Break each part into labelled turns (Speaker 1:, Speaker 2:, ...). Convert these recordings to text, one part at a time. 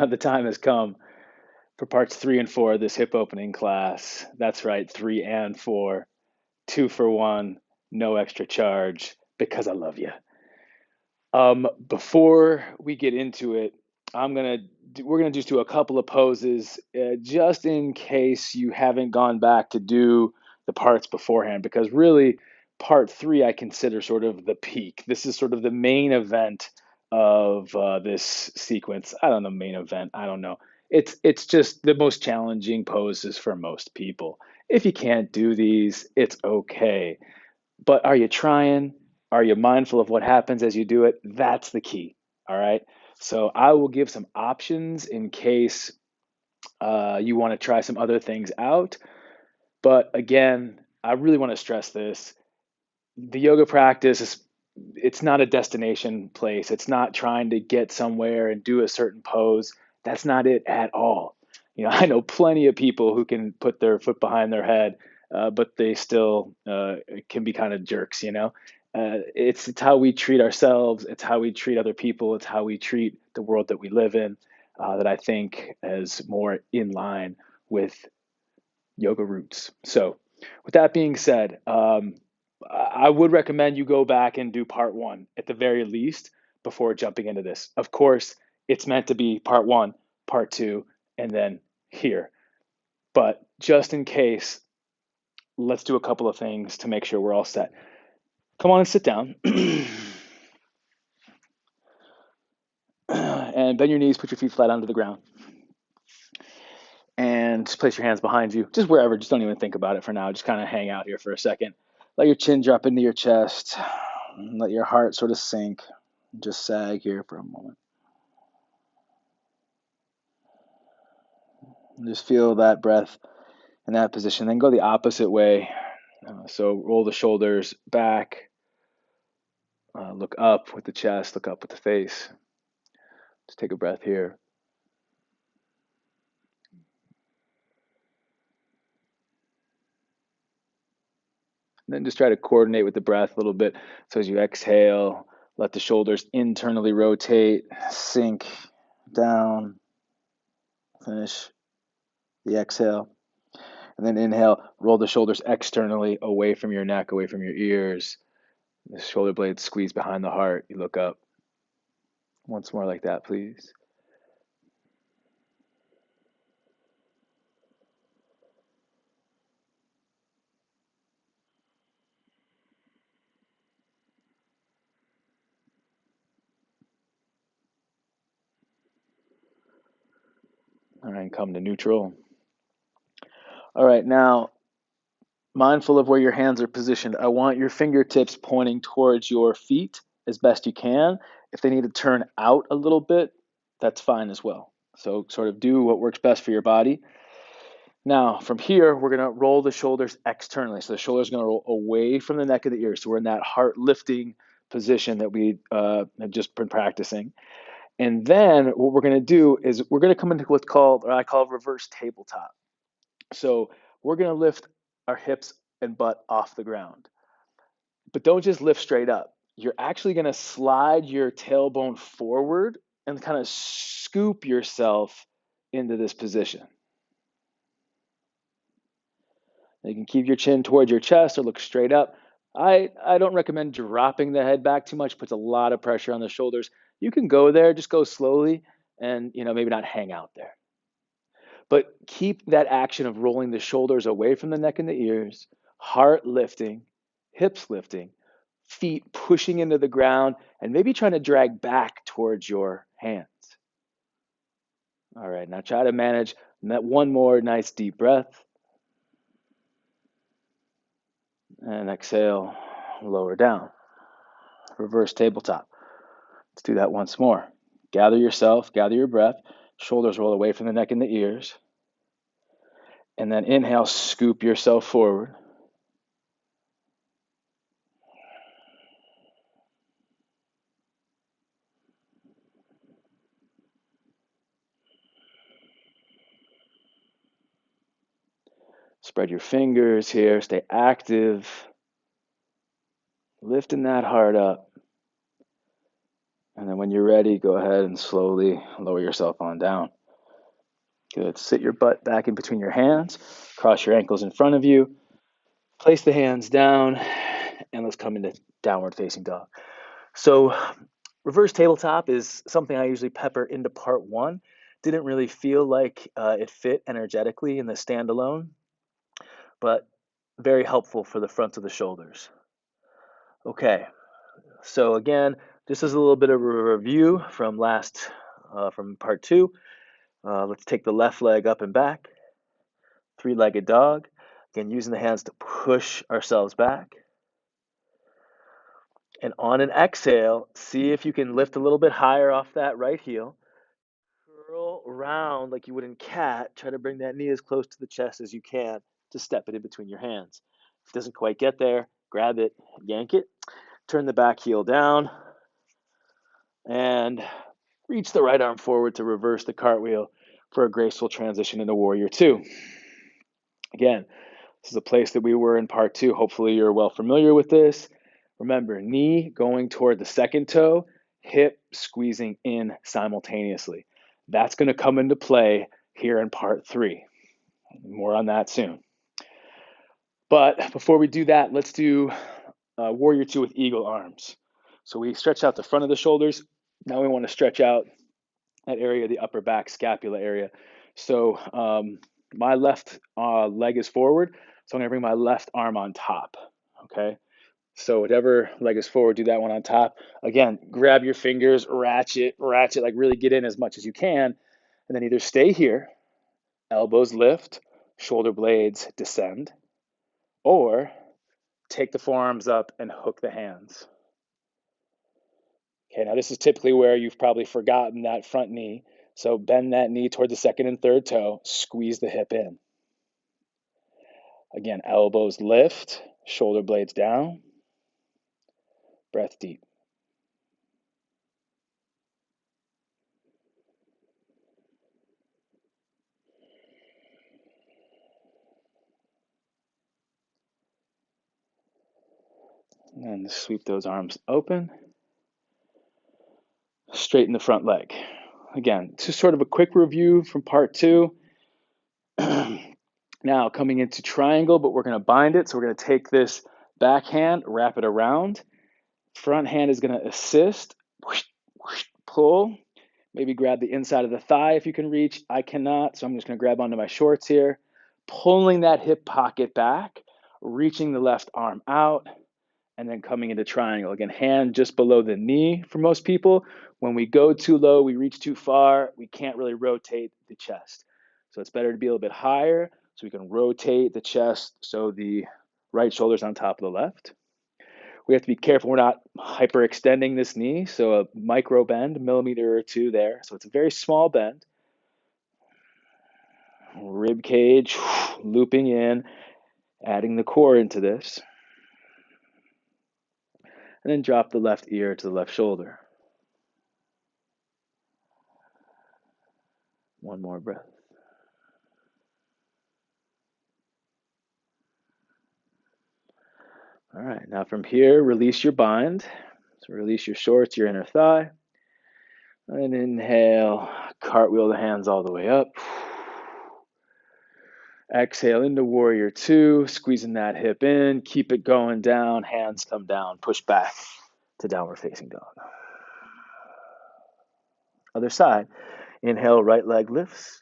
Speaker 1: the time has come for parts 3 and 4 of this hip opening class. That's right, 3 and 4, 2 for 1, no extra charge because I love you. Before we get into it, we're gonna just do a couple of poses, just in case you haven't gone back to do the parts beforehand, because really, part 3 I consider sort of the peak. This is sort of the main event of this sequence. I don't know, main event. I don't know. It's just the most challenging poses for most people. If you can't do these, it's okay. But are you trying? Are you mindful of what happens as you do it? That's the key. All right. So I will give some options in case you want to try some other things out. But again, I really want to stress this. The yoga practice is, it's not a destination place. It's not trying to get somewhere and do a certain pose. That's not it at all. I know plenty of people who can put their foot behind their head, but they still can be kind of jerks. It's how we treat ourselves. It's how we treat other people. It's how we treat the world that we live in, that I think is more in line with yoga roots. So, with that being said, I would recommend you go back and do part 1 at the very least before jumping into this. Of course, it's meant to be part 1, part 2, and then here. But just in case, let's do a couple of things to make sure we're all set. Come on and sit down. And bend your knees, put your feet flat onto the ground. And just place your hands behind you, just wherever. Just don't even think about it for now. Just kind of hang out here for a second. Let your chin drop into your chest. Let your heart sort of sink. Just sag here for a moment. And just feel that breath in that position. Then go the opposite way. So roll the shoulders back. Look up with the chest. Look up with the face. Just take a breath here. And then just try to coordinate with the breath a little bit. So as you exhale, let the shoulders internally rotate, sink down, finish the exhale. And then inhale, roll the shoulders externally away from your neck, away from your ears. The shoulder blades squeeze behind the heart. You look up. Once more like that, please. All right, come to neutral. All right, now, mindful of where your hands are positioned, I want your fingertips pointing towards your feet as best you can. If they need to turn out a little bit, that's fine as well. So sort of do what works best for your body. Now, from here, we're going to roll the shoulders externally. So the shoulders are going to roll away from the neck of the ear. So we're in that heart lifting position that we have just been practicing. And then what we're going to do is we're going to come into what's called, or I call reverse tabletop. So we're going to lift our hips and butt off the ground. But don't just lift straight up. You're actually going to slide your tailbone forward and kind of scoop yourself into this position. You can keep your chin towards your chest or look straight up. I don't recommend dropping the head back too much. It puts a lot of pressure on the shoulders. You can go there, just go slowly, and maybe not hang out there. But keep that action of rolling the shoulders away from the neck and the ears, heart lifting, hips lifting, feet pushing into the ground, and maybe trying to drag back towards your hands. All right, now try to manage one more nice deep breath. And exhale, lower down. Reverse tabletop. Let's do that once more. Gather yourself, gather your breath. Shoulders roll away from the neck and the ears. And then inhale, scoop yourself forward. Spread your fingers here, stay active. Lifting that heart up. And then when you're ready, go ahead and slowly lower yourself on down. Good. Sit your butt back in between your hands, cross your ankles in front of you, place the hands down, and let's come into downward facing dog. So reverse tabletop is something I usually pepper into part one. Didn't really feel like it fit energetically in the standalone, but very helpful for the front of the shoulders. Okay, so again, this is a little bit of a review from from part two. Let's take the left leg up and back, three-legged dog. Again, using the hands to push ourselves back. And on an exhale, see if you can lift a little bit higher off that right heel. Curl around like you would in cat. Try to bring that knee as close to the chest as you can to step it in between your hands. If it doesn't quite get there, grab it, yank it, turn the back heel down, and reach the right arm forward to reverse the cartwheel for a graceful transition into Warrior Two. Again, this is a place that we were in part two. Hopefully you're well familiar with this. Remember, knee going toward the second toe, hip squeezing in simultaneously. That's going to come into play here in part three. More on that soon. But before we do that, let's do Warrior Two with eagle arms. So we stretch out the front of the shoulders. Now we want to stretch out that area, the upper back scapula area. So my left leg is forward, so I'm going to bring my left arm on top, okay? So whatever leg is forward, do that one on top. Again, grab your fingers, ratchet, like really get in as much as you can, and then either stay here, elbows lift, shoulder blades descend, or take the forearms up and hook the hands. Okay, now this is typically where you've probably forgotten that front knee. So bend that knee toward the second and third toe, squeeze the hip in. Again, elbows lift, shoulder blades down, breath deep. And sweep those arms open. Straighten the front leg. Again, just sort of a quick review from part two. Now coming into triangle, but we're going to bind it. So we're going to take this back hand, wrap it around. Front hand is going to assist, whoosh, whoosh, pull. Maybe grab the inside of the thigh if you can reach. I cannot, so I'm just going to grab onto my shorts here. Pulling that hip pocket back, reaching the left arm out, and then coming into triangle. Again, hand just below the knee for most people. When we go too low, we reach too far, we can't really rotate the chest. So it's better to be a little bit higher so we can rotate the chest so the right shoulder's on top of the left. We have to be careful we're not hyperextending this knee, so a micro bend, a millimeter or two there. So it's a very small bend. Rib cage, looping in, adding the core into this. And then drop the left ear to the left shoulder. One more breath. All right, now from here, release your bind. So release your shorts, your inner thigh. And inhale, cartwheel the hands all the way up. Exhale into Warrior Two, squeezing that hip in. Keep it going down, hands come down, push back to downward facing dog. Other side, inhale, right leg lifts.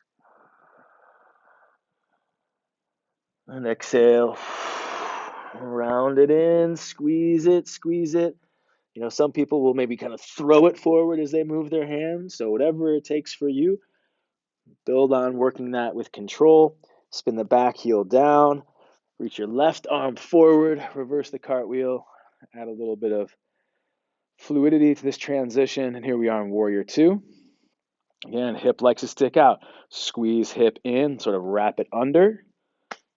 Speaker 1: And exhale, round it in, squeeze it, squeeze it. You know, some people will maybe kind of throw it forward as they move their hands. So whatever it takes for you, build on working that with control. Spin the back heel down, reach your left arm forward, reverse the cartwheel, add a little bit of fluidity to this transition. And here we are in Warrior Two. Again, hip likes to stick out. Squeeze hip in, sort of wrap it under.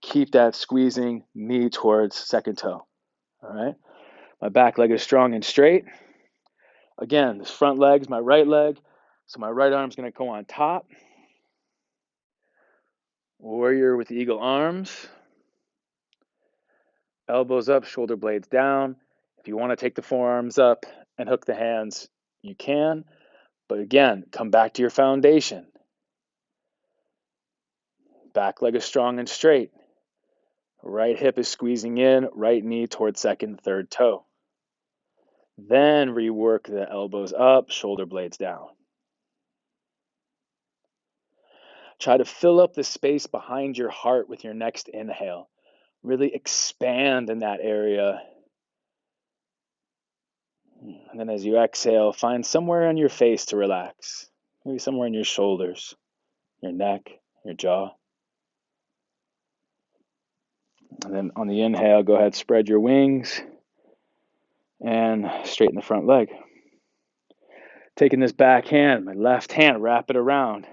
Speaker 1: Keep that squeezing, knee towards second toe. All right. My back leg is strong and straight. Again, this front leg is my right leg. So my right arm's going to go on top. Warrior with eagle arms. Elbows up, shoulder blades down. If you want to take the forearms up and hook the hands, you can. But again, come back to your foundation. Back leg is strong and straight. Right hip is squeezing in, right knee towards second, third toe. Then rework the elbows up, shoulder blades down. Try to fill up the space behind your heart with your next inhale. Really expand in that area. And then as you exhale, find somewhere on your face to relax. Maybe somewhere in your shoulders, your neck, your jaw. And then on the inhale, go ahead, spread your wings and straighten the front leg. Taking this back hand, my left hand, wrap it around.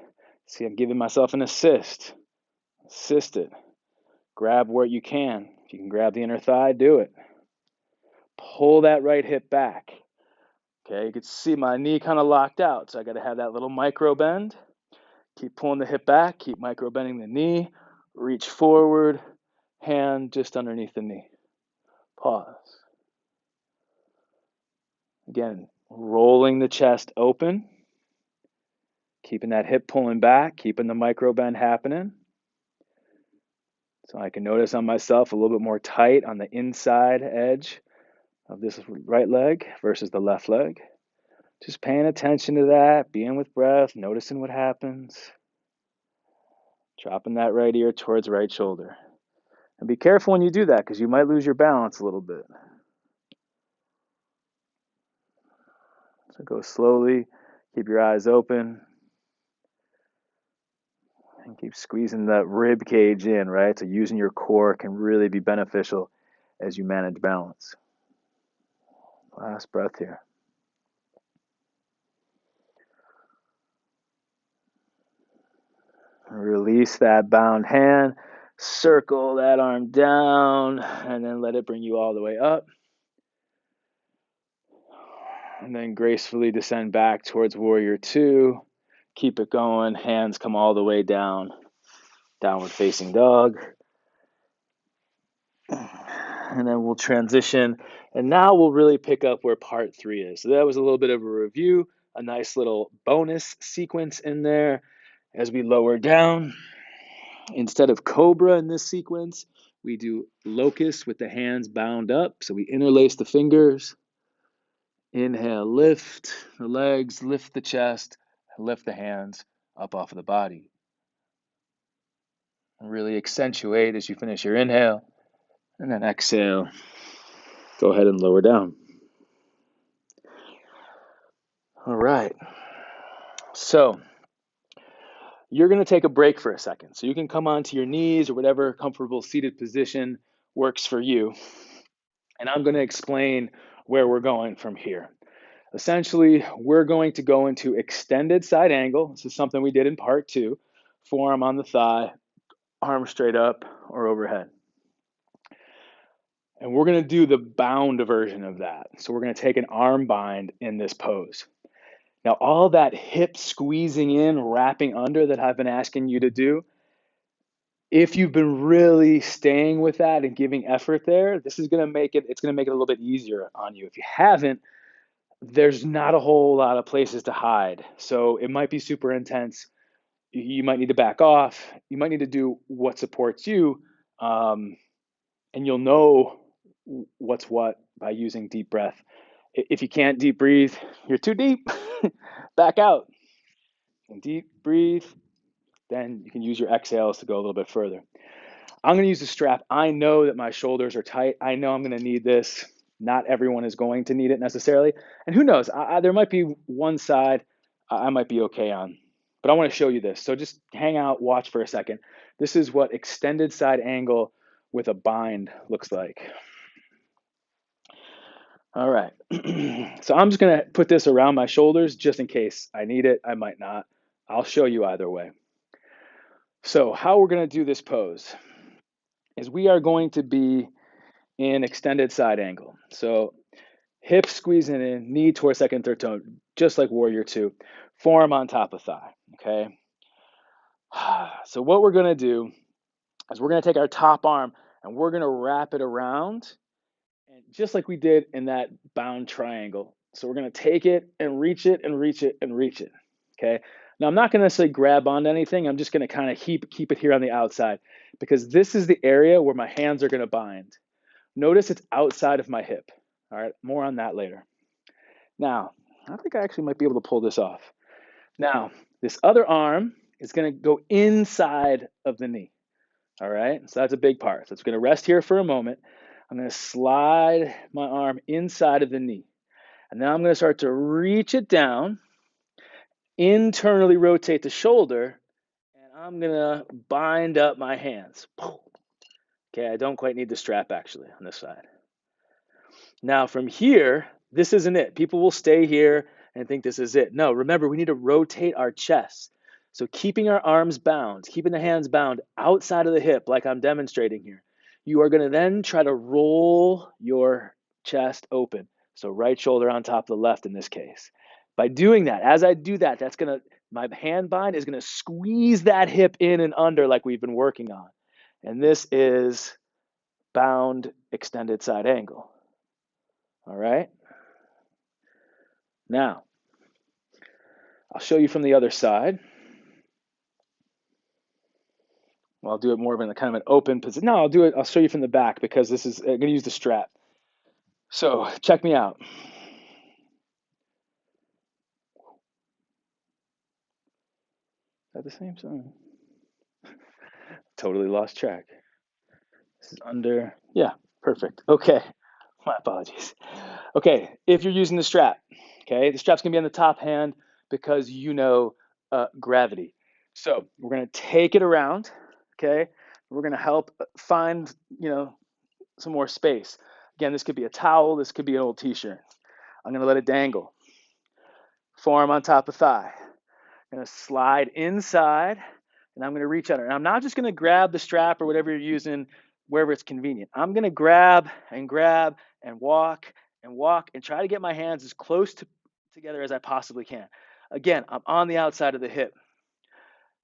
Speaker 1: See, I'm giving myself an assist. Assist it. Grab where you can. If you can grab the inner thigh, do it. Pull that right hip back. Okay, you can see my knee kind of locked out, so I got to have that little micro bend. Keep pulling the hip back, keep micro bending the knee. Reach forward, hand just underneath the knee. Pause. Again, rolling the chest open, keeping that hip pulling back, keeping the micro bend happening. So I can notice on myself a little bit more tight on the inside edge of this right leg versus the left leg. Just paying attention to that, being with breath, noticing what happens. Dropping that right ear towards right shoulder. And be careful when you do that because you might lose your balance a little bit. So go slowly, keep your eyes open, and keep squeezing that rib cage in, right? So using your core can really be beneficial as you manage balance. Last breath here. Release that bound hand, circle that arm down, and then let it bring you all the way up. And then gracefully descend back towards warrior two. Keep it going, hands come all the way down, downward facing dog. And then we'll transition, and now we'll really pick up where part 3 is. So that was a little bit of a review, a nice little bonus sequence in there. As we lower down, instead of cobra in this sequence, we do locust with the hands bound up. So we interlace the fingers. Inhale, lift the legs, lift the chest, lift the hands up off of the body. And really accentuate as you finish your inhale. And then exhale. Go ahead and lower down. All right. So you're going to take a break for a second. So you can come onto your knees or whatever comfortable seated position works for you. And I'm going to explain where we're going from here. Essentially, we're going to go into extended side angle. This is something we did in part 2. Forearm on the thigh, arm straight up or overhead. And we're going to do the bound version of that. So we're going to take an arm bind in this pose. Now, all that hip squeezing in, wrapping under that I've been asking you to do, if you've been really staying with that and giving effort there, this is going to make it, it's going to make it a little bit easier on you. If you haven't, there's not a whole lot of places to hide. So it might be super intense. You might need to back off. You might need to do what supports you. And you'll know what's what by using deep breath. If you can't deep breathe, you're too deep, back out. And deep breathe, then you can use your exhales to go a little bit further. I'm going to use the strap. I know that my shoulders are tight. I know I'm going to need this. Not everyone is going to need it necessarily. And who knows, there might be one side I might be okay on. But I want to show you this. So just hang out, watch for a second. This is what extended side angle with a bind looks like. All right. So I'm just going to put this around my shoulders just in case I need it. I might not. I'll show you either way. So how we're going to do this pose is we are going to be in extended side angle. So hip squeezing in, knee towards second, third toe, just like warrior two. Forearm on top of thigh, okay? So what we're going to do is we're going to take our top arm and we're going to wrap it around, and just like we did in that bound triangle, So we're going to take it and reach it and reach it and reach it. Okay. Now I'm not going to necessarily grab onto anything. I'm just going to kind of keep it here on the outside because this is the area where my hands are going to bind. Notice it's outside of my hip. All right. More on that later. Now, I think I actually might be able to pull this off. Now, this other arm is going to go inside of the knee. All right. So that's a big part. So it's going to rest here for a moment. I'm going to slide my arm inside of the knee. And now I'm going to start to reach it down, internally rotate the shoulder, and I'm going to bind up my hands. Okay, I don't quite need the strap actually on this side. Now from here, this isn't it. People will stay here and think this is it. No, remember, we need to rotate our chest. So keeping our arms bound, keeping the hands bound outside of the hip, like I'm demonstrating here, you are going to then try to roll your chest open. So right shoulder on top of the left in this case. By doing that, as I do that, my hand bind is going to squeeze that hip in and under like we've been working on. And this is bound extended side angle. All right. Now, I'll show you from the other side. Well, I'll do it more of in the kind of an open position. No, I'll show you from the back because this is, I'm going to use the strap. So check me out. Is that the same song? Totally lost track. This is under, yeah, perfect. Okay, my apologies. Okay, if you're using the strap, okay, the strap's gonna be on the top hand because you know gravity. So we're gonna take it around, okay? We're gonna help find, some more space. Again, this could be a towel, this could be an old t-shirt. I'm gonna let it dangle. Forearm on top of thigh. I'm gonna slide inside and I'm gonna reach under. And I'm not just gonna grab the strap or whatever you're using wherever it's convenient. I'm gonna grab and walk and try to get my hands as close together as I possibly can. Again, I'm on the outside of the hip.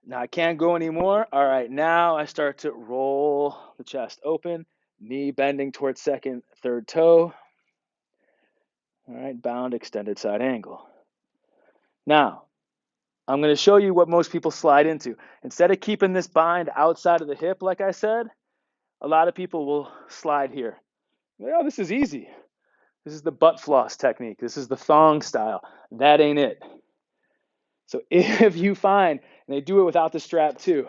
Speaker 1: Now I can't go anymore. All right, now I start to roll the chest open, knee bending towards second, third toe. All right, bound extended side angle. Now, I'm going to show you what most people slide into. Instead of keeping this bind outside of the hip, like I said, a lot of people will slide here. Oh, this is easy. This is the butt floss technique. This is the thong style. That ain't it. So if you find, and they do it without the strap too,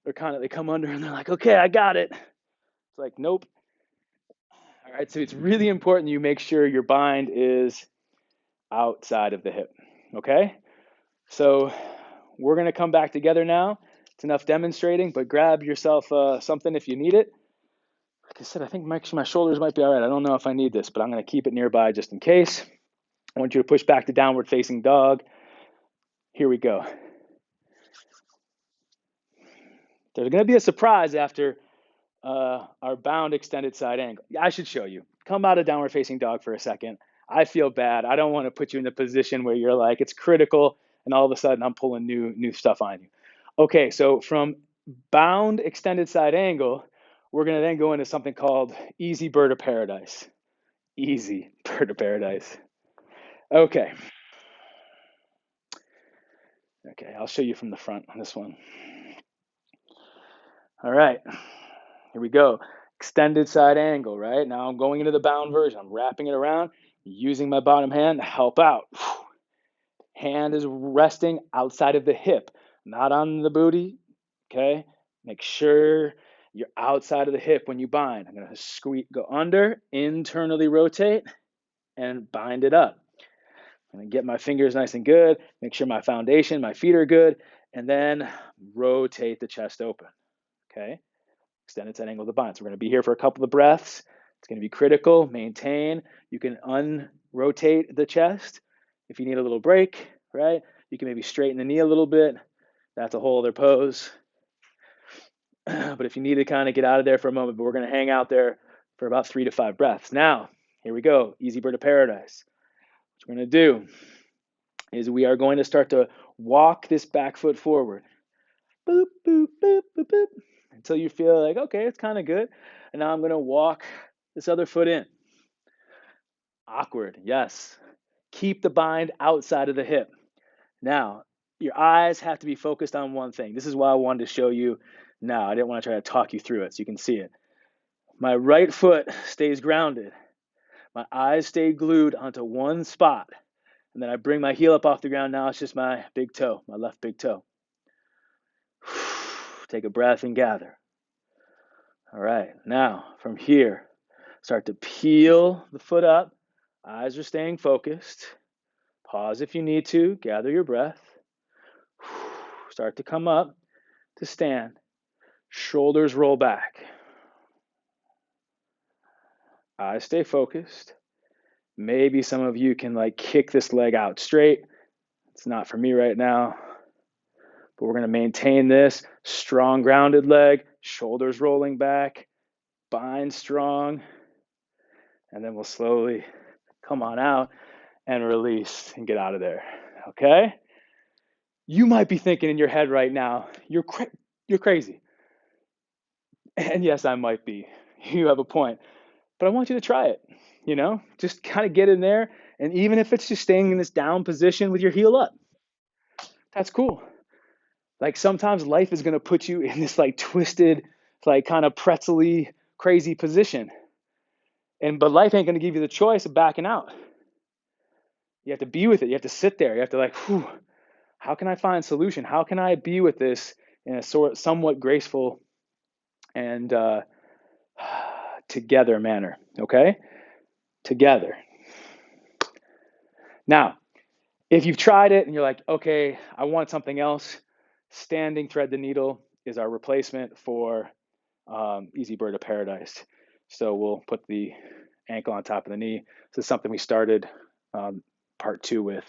Speaker 1: they come under and they're like, okay, I got it. It's like, nope. All right, so it's really important you make sure your bind is outside of the hip, okay? So we're gonna come back together now. It's enough demonstrating, but grab yourself something if you need it. Like I said, I think my shoulders might be all right. I don't know if I need this, but I'm gonna keep it nearby just in case. I want you to push back to downward facing dog. Here we go. There's gonna be a surprise after our bound extended side angle. I should show you. Come out of downward facing dog for a second. I feel bad. I don't want to put you in a position where you're like, it's critical, and all of a sudden I'm pulling new stuff on you. Okay, so from bound extended side angle, we're gonna then go into something called easy bird of paradise. Easy bird of paradise. Okay. Okay, I'll show you from the front on this one. All right, here we go. Extended side angle, right? Now I'm going into the bound version. I'm wrapping it around, using my bottom hand to help out. Hand is resting outside of the hip, not on the booty, okay? Make sure you're outside of the hip when you bind. I'm gonna go under, internally rotate, and bind it up. I'm gonna get my fingers nice and good, make sure my foundation, my feet are good, and then rotate the chest open, okay? Extended side angle of the bind. So we're gonna be here for a couple of breaths. It's gonna be critical, maintain. You can unrotate the chest if you need a little break, right? You can maybe straighten the knee a little bit. That's a whole other pose. But if you need to kind of get out of there for a moment, but we're gonna hang out there for about 3 to 5 breaths. Now, here we go, easy bird of paradise. What we're gonna do is we are going to start to walk this back foot forward. Boop, boop, boop, boop, boop, until you feel like, okay, it's kind of good. And now I'm gonna walk this other foot in. Awkward, yes. Keep the bind outside of the hip. Now, your eyes have to be focused on one thing. This is why I wanted to show you now. I didn't want to try to talk you through it so you can see it. My right foot stays grounded. My eyes stay glued onto one spot. And then I bring my heel up off the ground. Now it's just my big toe, my left big toe. Take a breath and gather. All right, now from here, start to peel the foot up. Eyes are staying focused. Pause if you need to. Gather your breath. Start to come up to stand. Shoulders roll back. Eyes stay focused. Maybe some of you can like kick this leg out straight. It's not for me right now. But we're going to maintain this strong grounded leg, shoulders rolling back, bind strong, and then we'll slowly come on out and release and get out of there. Okay? You might be thinking in your head right now, you're crazy. And yes, I might be. You have a point. But I want you to try it. Just kind of get in there. And even if it's just staying in this down position with your heel up, that's cool. Like sometimes life is going to put you in this like twisted, like kind of pretzel-y, crazy position. But life ain't going to give you the choice of backing out. You have to be with it. You have to sit there. You have to like, how can I find solution? How can I be with this in a somewhat graceful and together manner? Okay? Together. Now, if you've tried it and you're like, okay, I want something else, standing thread the needle is our replacement for Easy Bird of Paradise. So we'll put the ankle on top of the knee. This is something we started part 2 with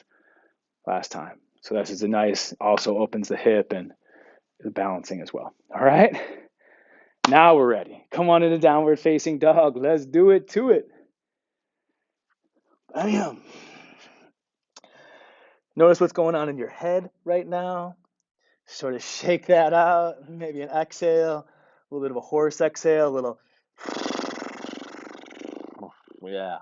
Speaker 1: last time. So this is a nice, also opens the hip and the balancing as well. All right. Now we're ready. Come on into downward facing dog. Let's do it to it. Bam. Notice what's going on in your head right now. Sort of shake that out. Maybe an exhale, a little bit of a horse exhale, a little. Yeah.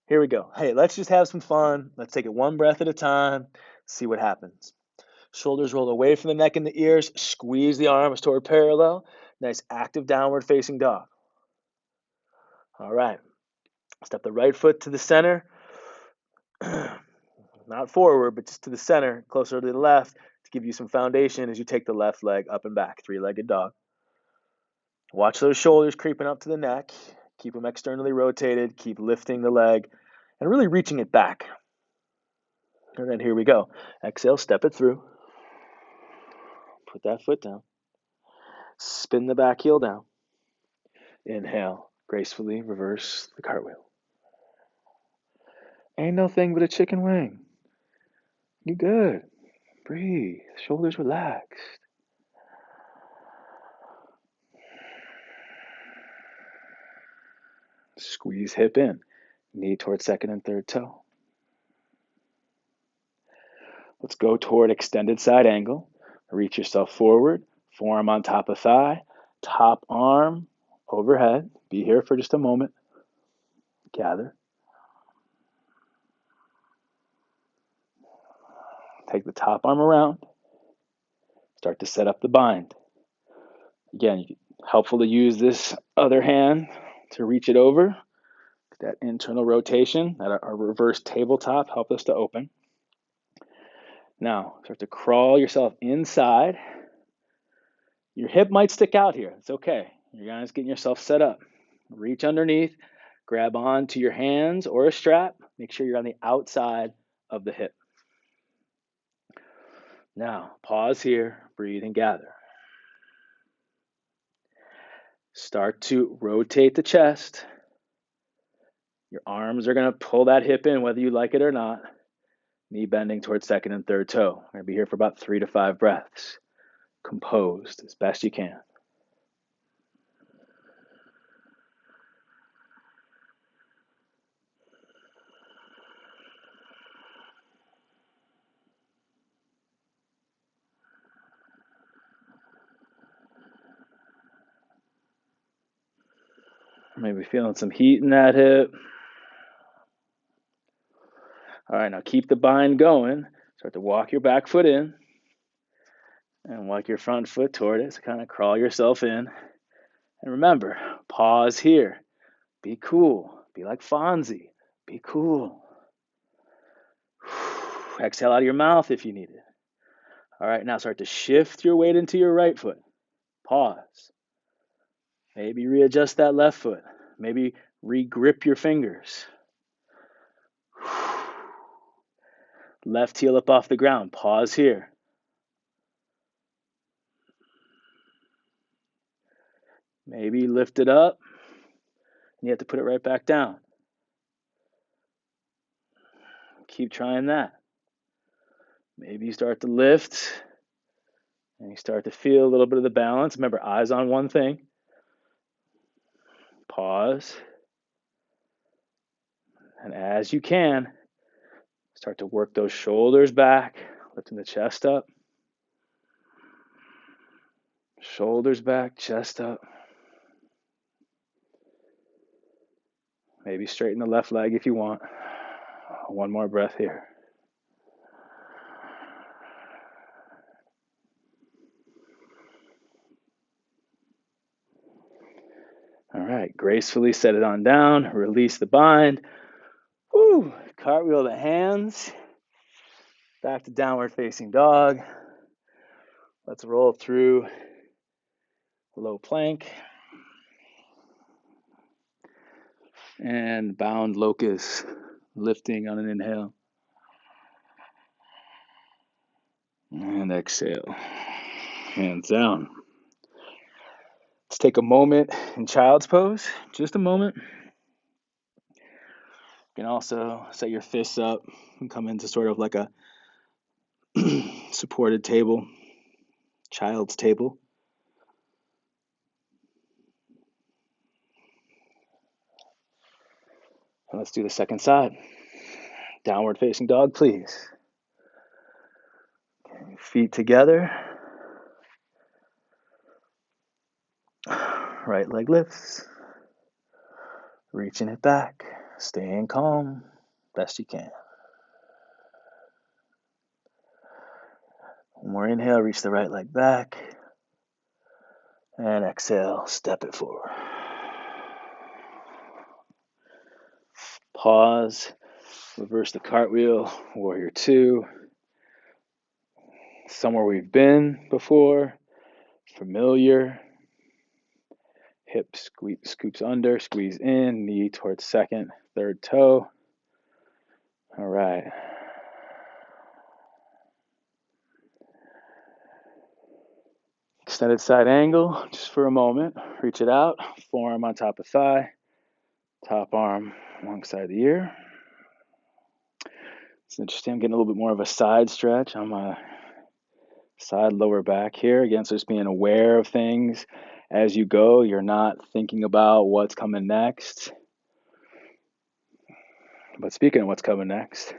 Speaker 1: Here we go. Hey, let's just have some fun. Let's take it one breath at a time. See what happens. Shoulders roll away from the neck and the ears. Squeeze the arms toward parallel. Nice active downward facing dog. All right. Step the right foot to the center. Not forward, but just to the center, closer to the left to give you some foundation as you take the left leg up and back. Three-legged dog. Watch those shoulders creeping up to the neck. Keep them externally rotated. Keep lifting the leg and really reaching it back. And then here we go. Exhale, step it through. Put that foot down. Spin the back heel down. Inhale, gracefully reverse the cartwheel. Ain't no thing but a chicken wing. You good. Breathe. Shoulders relaxed. Squeeze hip in. Knee towards second and third toe. Let's go toward extended side angle. Reach yourself forward. Forearm on top of thigh. Top arm overhead. Be here for just a moment. Gather. Take the top arm around. Start to set up the bind. Again, helpful to use this other hand to reach it over. That internal rotation, that our reverse tabletop help us to open. Now, start to crawl yourself inside. Your hip might stick out here. It's okay. You're guys getting yourself set up. Reach underneath, grab on to your hands or a strap. Make sure you're on the outside of the hip. Now, pause here, breathe and gather. Start to rotate the chest. Your arms are going to pull that hip in whether you like it or not. Knee bending towards second and third toe. We're going to be here for about 3 to 5 breaths. Composed as best you can. Maybe feeling some heat in that hip. All right, now keep the bind going. Start to walk your back foot in and walk your front foot toward it. So kind of crawl yourself in. And remember, pause here. Be cool. Be like Fonzie. Be cool. Exhale out of your mouth if you need it. All right, now start to shift your weight into your right foot. Pause. Maybe readjust that left foot. Maybe re-grip your fingers. Left heel up off the ground. Pause here. Maybe lift it up, and you have to put it right back down. Keep trying that. Maybe you start to lift, and you start to feel a little bit of the balance. Remember, eyes on one thing. Pause. And as you can, start to work those shoulders back, lifting the chest up. Shoulders back, chest up. Maybe straighten the left leg if you want. One more breath here. All right, gracefully set it on down, release the bind. Woo, cartwheel the hands. Back to downward facing dog. Let's roll through low plank. And bound locust, lifting on an inhale. And exhale, hands down. Let's take a moment in child's pose, just a moment. You can also set your fists up and come into sort of like a supported table, child's table. And let's do the second side. Downward facing dog, please. Feet together. Right leg lifts. Reaching it back. Staying calm best you can. One more inhale, reach the right leg back. And exhale, step it forward. Pause. Reverse the cartwheel, warrior two. Somewhere we've been before, familiar. Hip scoops under, squeeze in, knee towards second, third toe. All right. Extended side angle, just for a moment. Reach it out, forearm on top of thigh, top arm alongside the ear. It's interesting, I'm getting a little bit more of a side stretch on my side lower back here. Again, so just being aware of things as you go. You're not thinking about what's coming next. But speaking of what's coming next,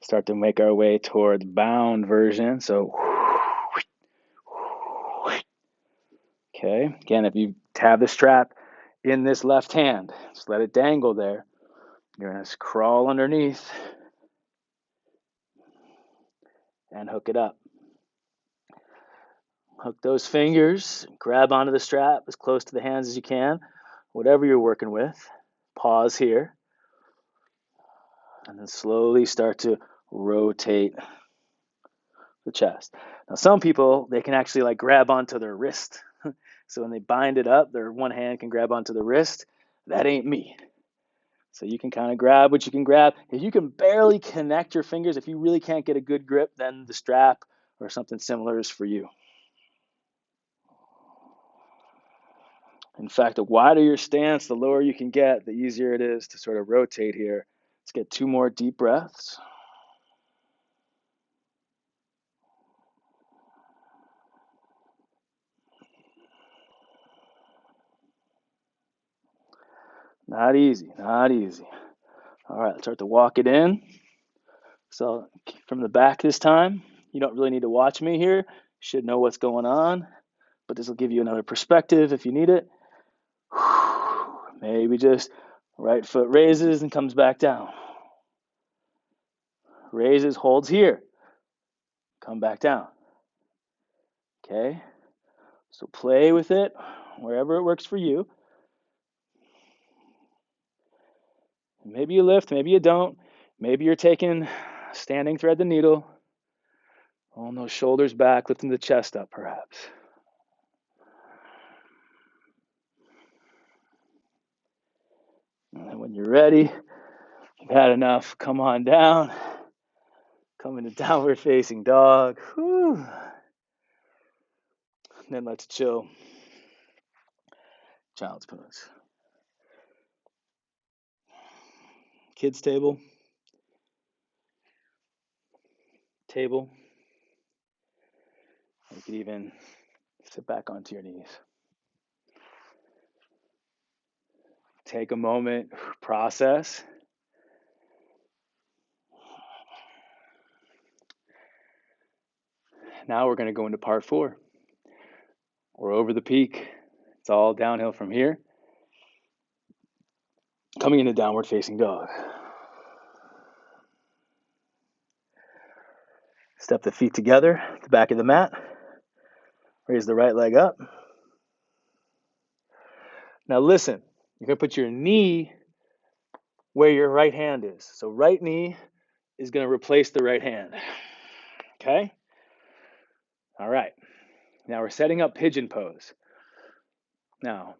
Speaker 1: start to make our way towards bound version. So, okay. Again, if you have the strap in this left hand, just let it dangle there. You're going to crawl underneath and hook it up. Hook those fingers, grab onto the strap as close to the hands as you can, whatever you're working with. Pause here. And then slowly start to rotate the chest. Now, some people, they can actually like grab onto their wrist. So when they bind it up, their one hand can grab onto the wrist. That ain't me. So you can kind of grab what you can grab. If you can barely connect your fingers, if you really can't get a good grip, then the strap or something similar is for you. In fact, the wider your stance, the lower you can get, the easier it is to sort of rotate here. Let's get 2 more deep breaths. Not easy, not easy. All right, let's start to walk it in. So from the back this time, you don't really need to watch me here. You should know what's going on, but this will give you another perspective if you need it. Maybe just right foot raises and comes back down. raises, holds here. Come back down. Okay? So play with it wherever it works for you. Maybe you lift, maybe you don't. Maybe you're taking standing thread the needle. Rolling those shoulders back, lifting the chest up perhaps. And then when you're ready, you've had enough, come on down. Come into downward facing dog. Whew. And then let's chill. Child's pose. Kids table. Table. You could even sit back onto your knees. Take a moment, process. Now we're going to go into part 4. We're over the peak. It's all downhill from here. Coming into downward facing dog. Step the feet together at the back of the mat. Raise the right leg up. Now listen, you're going to put your knee where your right hand is. So right knee is going to replace the right hand. Okay? All right. Now we're setting up pigeon pose. Now,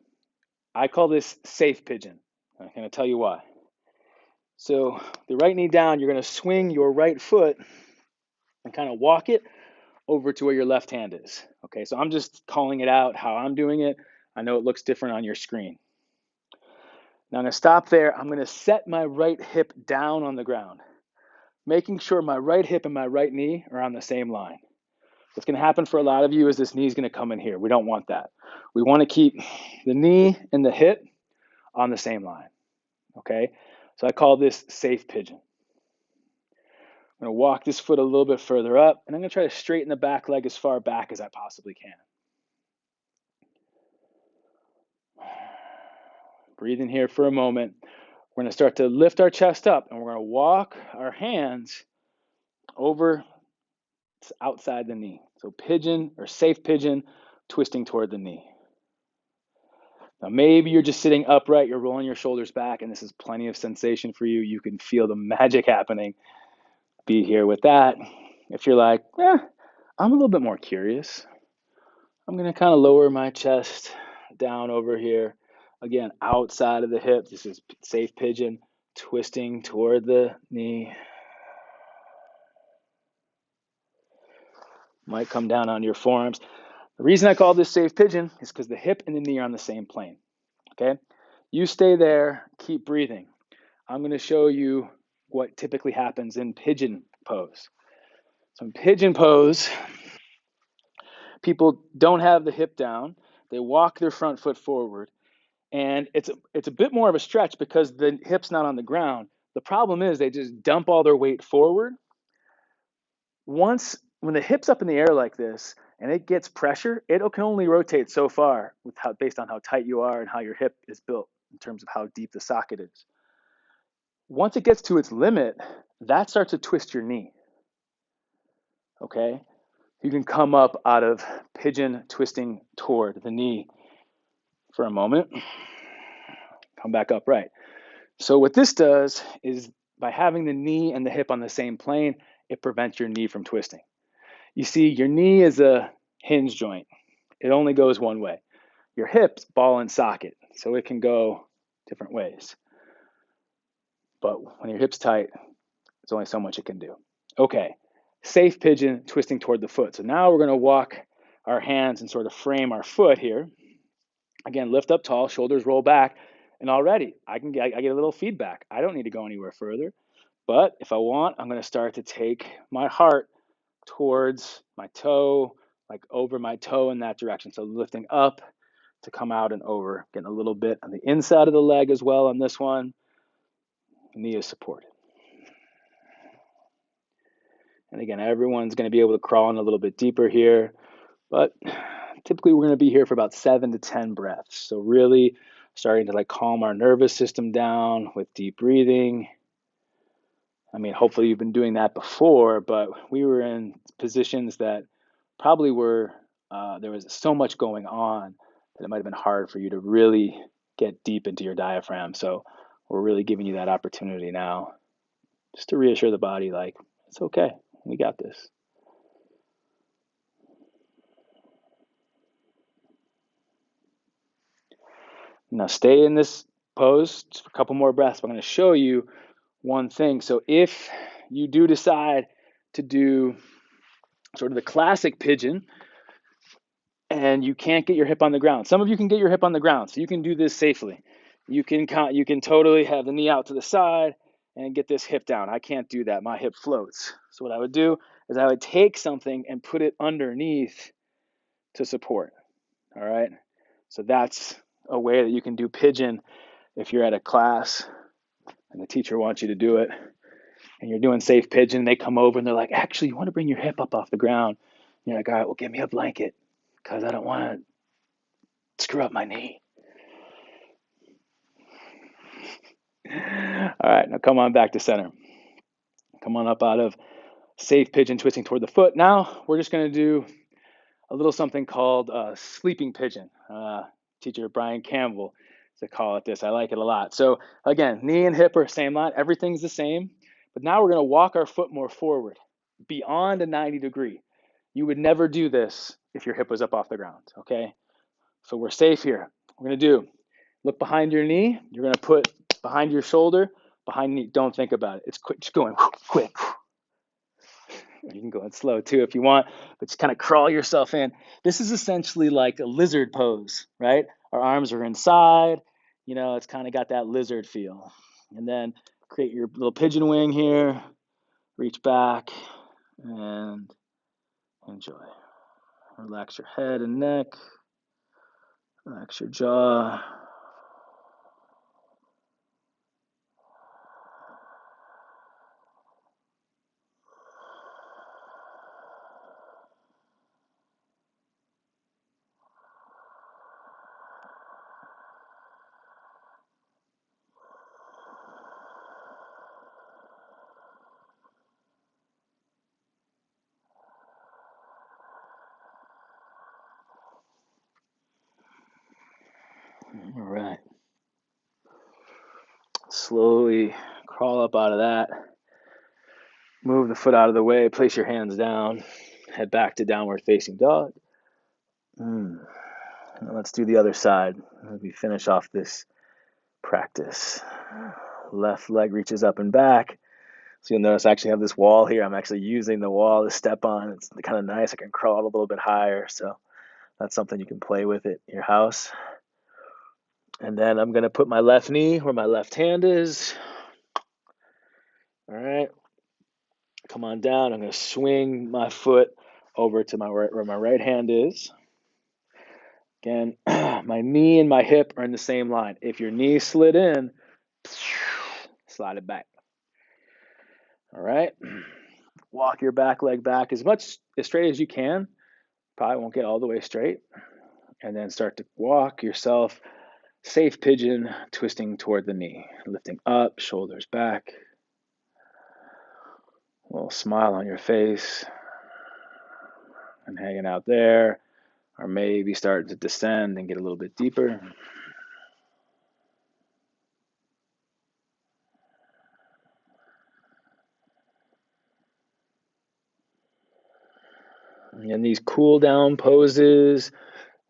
Speaker 1: I call this safe pigeon. I'm going to tell you why. So the right knee down, you're going to swing your right foot and kind of walk it over to where your left hand is. Okay, so I'm just calling it out how I'm doing it. I know it looks different on your screen. Now I'm going to stop there. I'm going to set my right hip down on the ground, making sure my right hip and my right knee are on the same line. What's going to happen for a lot of you is this knee is going to come in here. We don't want that. We want to keep the knee and the hip on the same line. Okay, so I call this safe pigeon. I'm going to walk this foot a little bit further up, and I'm going to try to straighten the back leg as far back as I possibly can. Breathe in here for a moment. We're going to start to lift our chest up, and we're going to walk our hands over outside the knee. So pigeon or safe pigeon, twisting toward the knee. Now maybe you're just sitting upright, you're rolling your shoulders back, and this is plenty of sensation for you. You can feel the magic happening. Be here with that. If you're like, I'm a little bit more curious, I'm going to kind of lower my chest down over here. Again, outside of the hip. This is safe pigeon, twisting toward the knee. Might come down on your forearms. The reason I call this safe pigeon is because the hip and the knee are on the same plane. Okay? You stay there, keep breathing. I'm going to show you what typically happens in pigeon pose. So in pigeon pose, people don't have the hip down. They walk their front foot forward. And it's a bit more of a stretch because the hip's not on the ground. The problem is they just dump all their weight forward. When the hip's up in the air like this and it gets pressure, it can only rotate so far based on how tight you are and how your hip is built in terms of how deep the socket is. Once it gets to its limit, that starts to twist your knee. Okay? You can come up out of pigeon twisting toward the knee for a moment. Come back upright. So what this does is by having the knee and the hip on the same plane, it prevents your knee from twisting. You see, your knee is a hinge joint. It only goes one way. Your hip's ball and socket, so it can go different ways. But when your hip's tight, there's only so much it can do. Okay, safe pigeon twisting toward the foot. So now we're going to walk our hands and sort of frame our foot here. Again, lift up tall, shoulders roll back, and already I get a little feedback. I don't need to go anywhere further, but if I want, I'm going to start to take my heart towards my toe, like over my toe in that direction. So lifting up to come out and over, getting a little bit on the inside of the leg as well on this one. The knee is supported. And again, everyone's going to be able to crawl in a little bit deeper here, but typically we're going to be here for about 7 to 10 breaths. So really starting to calm our nervous system down with deep breathing. I mean, hopefully you've been doing that before, but we were in positions that probably were, there was so much going on that it might have been hard for you to really get deep into your diaphragm. So we're really giving you that opportunity now just to reassure the body, like, it's okay, we got this. Now stay in this pose just for a couple more breaths. I'm going to show you one thing. So if you do decide to do sort of the classic pigeon and you can't get your hip on the ground, some of you can get your hip on the ground, so you can do this safely. You can totally have the knee out to the side and get this hip down. I can't do that. My hip floats. So what I would do is I would take something and put it underneath to support. All right. So that's a way that you can do pigeon if you're at a class and the teacher wants you to do it and you're doing safe pigeon. They come over and they're like, actually, you want to bring your hip up off the ground. And you're like, all right, well, give me a blanket because I don't want to screw up my knee. All right, now come on back to center. Come on up out of safe pigeon, twisting toward the foot. Now we're just going to do a little something called sleeping pigeon. Teacher Brian Campbell to call it this. I like it a lot. So again, knee and hip are same line. Everything's the same. But now we're going to walk our foot more forward, beyond a 90 degree. You would never do this if your hip was up off the ground, okay? So we're safe here. We're going to do, look behind your knee. You're going to put behind your shoulder, behind your knee. Don't think about it. It's quick, just going quick. You can go in slow too if you want, but just kind of crawl yourself in. This is essentially like a lizard pose, right? Our arms are inside, it's kind of got that lizard feel. And then create your little pigeon wing here, reach back and enjoy. Relax your head and neck, relax your jaw. All right. Slowly crawl up out of that. Move the foot out of the way, place your hands down, head back to downward facing dog. Let's do the other side as we finish off this practice. Left leg reaches up and back. So you'll notice I actually have this wall here. I'm actually using the wall to step on. It's kind of nice. I can crawl out a little bit higher. So that's something you can play with at your house. And then I'm going to put my left knee where my left hand is. All right. Come on down. I'm going to swing my foot over to where my right hand is. Again, my knee and my hip are in the same line. If your knee slid in, slide it back. All right. Walk your back leg back as straight as you can. Probably won't get all the way straight. And then start to walk yourself safe pigeon, twisting toward the knee, lifting up, shoulders back. A little smile on your face and hanging out there, or maybe starting to descend and get a little bit deeper. And these cool down poses,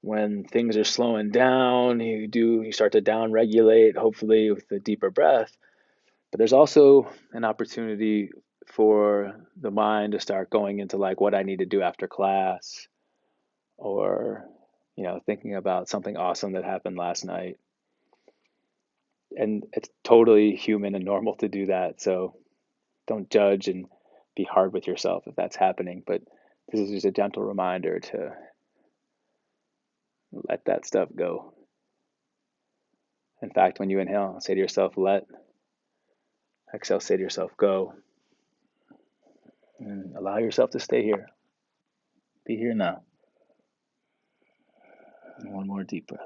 Speaker 1: when things are slowing down, you start to down regulate, hopefully with a deeper breath. But there's also an opportunity for the mind to start going into like what I need to do after class, or thinking about something awesome that happened last night. And it's totally human and normal to do that. So don't judge and be hard with yourself if that's happening. But this is just a gentle reminder to let that stuff go. In fact, when you inhale, say to yourself, let. Exhale, say to yourself, go. And allow yourself to stay here. Be here now. And one more deep breath.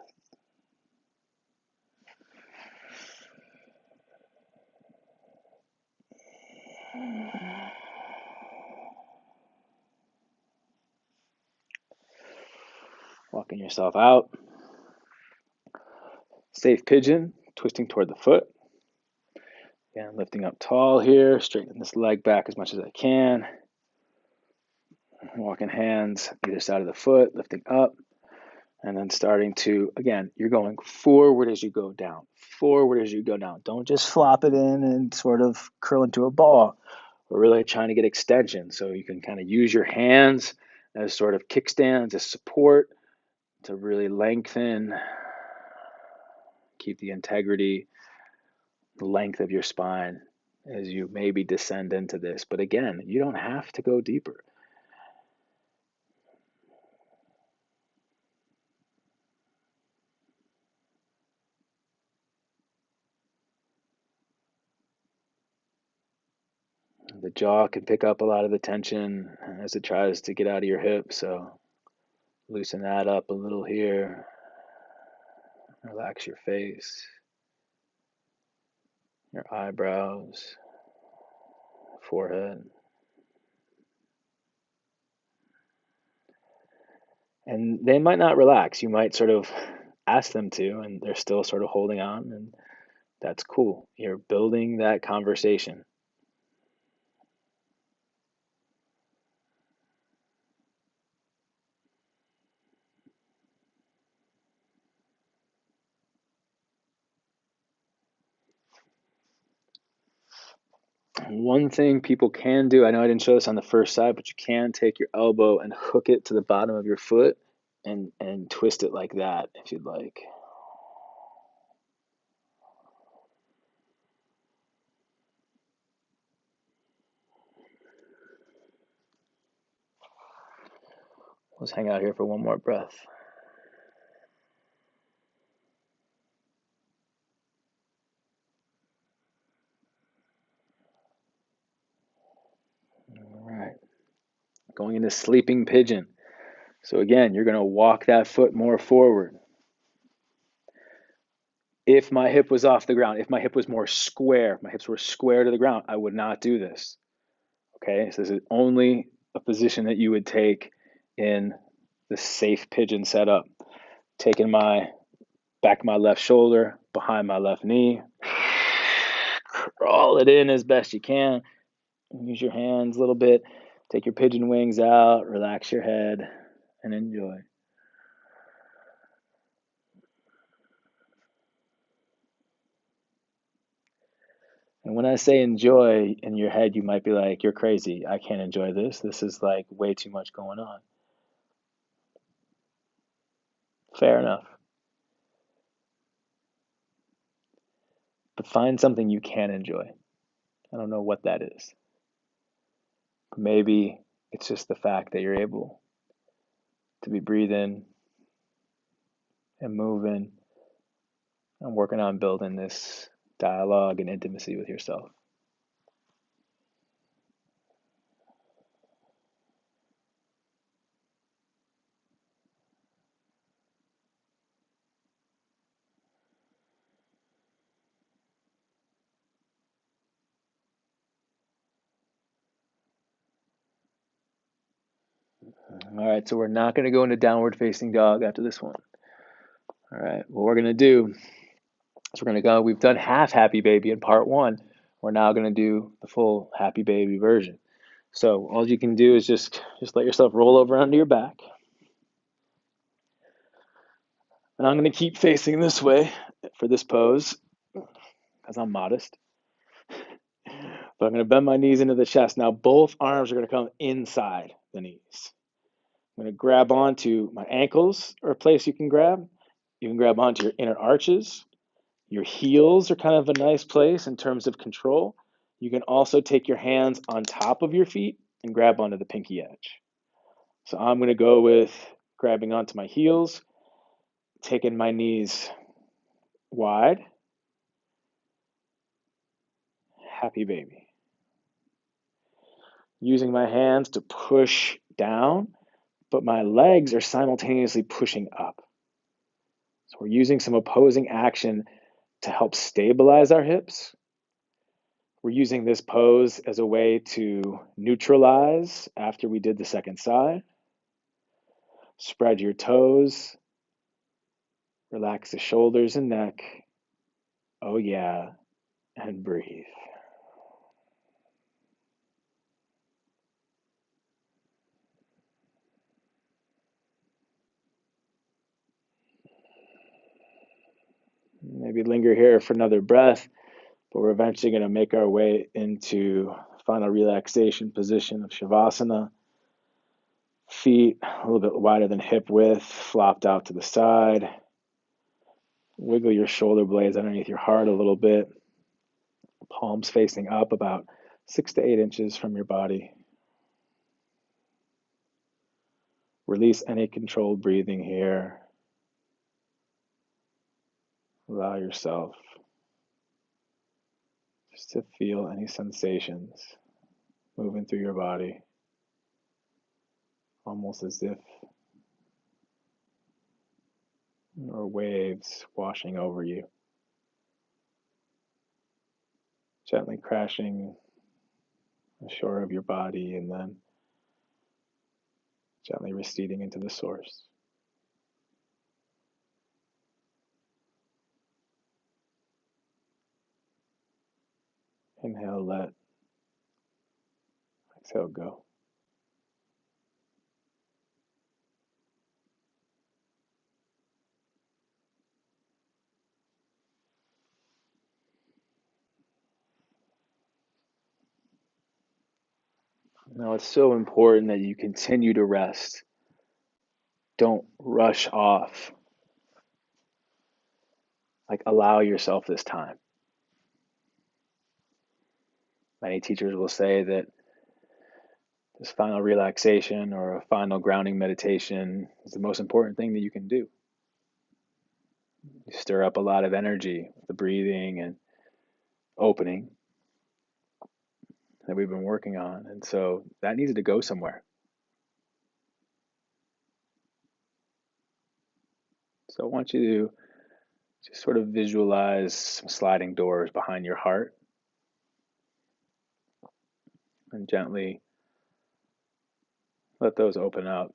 Speaker 1: Walking yourself out. Safe pigeon, twisting toward the foot. Again, lifting up tall here, straightening this leg back as much as I can. Walking hands either side of the foot, lifting up. And then starting to, again, you're going forward as you go down. Forward as you go down. Don't just flop it in and sort of curl into a ball. We're really trying to get extension. So you can kind of use your hands as sort of kickstands, as support to really lengthen, keep the integrity, the length of your spine as you maybe descend into this. But again, you don't have to go deeper. The jaw can pick up a lot of the tension as it tries to get out of your hip. So loosen that up a little here. Relax your face, your eyebrows, forehead. And they might not relax. You might sort of ask them to, and they're still sort of holding on, and that's cool. You're building that conversation. One thing people can do, I know I didn't show this on the first side, but you can take your elbow and hook it to the bottom of your foot and twist it like that if you'd like. Let's hang out here for one more breath. All right. Going into sleeping pigeon. So again, you're going to walk that foot more forward. If my hip was off the ground, if my hip was more square, if my hips were square to the ground, I would not do this. Okay, so this is only a position that you would take in the safe pigeon setup. Taking my back of my left shoulder, behind my left knee. Crawl it in as best you can. Use your hands a little bit. Take your pigeon wings out, relax your head, and enjoy. And when I say enjoy, in your head, you might be like, you're crazy. I can't enjoy this. This is like way too much going on. Fair enough. But find something you can enjoy. I don't know what that is. Maybe it's just the fact that you're able to be breathing and moving and working on building this dialogue and intimacy with yourself. All right, so we're not going to go into downward facing dog after this one. All right, what we're going to do is we're going to go, we've done half happy baby in part one. We're now going to do the full happy baby version. So all you can do is just let yourself roll over onto your back. And I'm going to keep facing this way for this pose because I'm modest. But I'm going to bend my knees into the chest. Now both arms are going to come inside the knees. I'm going to grab onto my ankles, or a place you can grab. You can grab onto your inner arches. Your heels are kind of a nice place in terms of control. You can also take your hands on top of your feet and grab onto the pinky edge. So I'm going to go with grabbing onto my heels, taking my knees wide. Happy baby. Using my hands to push down, but my legs are simultaneously pushing up. So we're using some opposing action to help stabilize our hips We're using this pose as a way to neutralize after we did the second side. Spread your toes. Relax the shoulders and neck. Oh yeah, and breathe. Maybe linger here for another breath, but we're eventually going to make our way into final relaxation position of Shavasana. Feet a little bit wider than hip width, flopped out to the side. Wiggle your shoulder blades underneath your heart a little bit. Palms facing up about 6 to 8 inches from your body. Release any controlled breathing here. Allow yourself just to feel any sensations moving through your body, almost as if there are waves washing over you, gently crashing the shore of your body and then gently receding into the source. Inhale, let. Exhale, go. Now, it's so important that you continue to rest. Don't rush off. Allow yourself this time. Many teachers will say that this final relaxation or a final grounding meditation is the most important thing that you can do. You stir up a lot of energy with the breathing and opening that we've been working on. And so that needed to go somewhere. So I want you to just sort of visualize some sliding doors behind your heart and gently let those open up.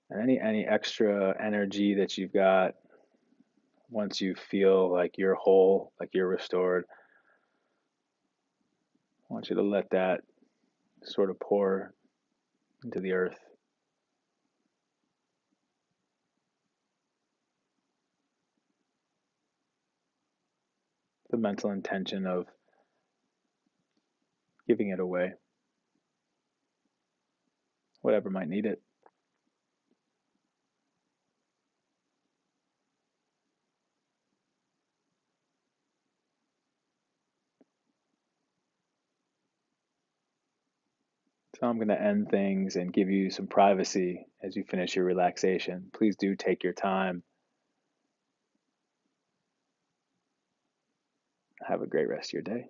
Speaker 1: And any extra energy that you've got, once you feel like you're whole, like you're restored, I want you to let that sort of pour into the earth. The mental intention of giving it away, whatever might need it. So I'm going to end things and give you some privacy as you finish your relaxation. Please do take your time. Have a great rest of your day.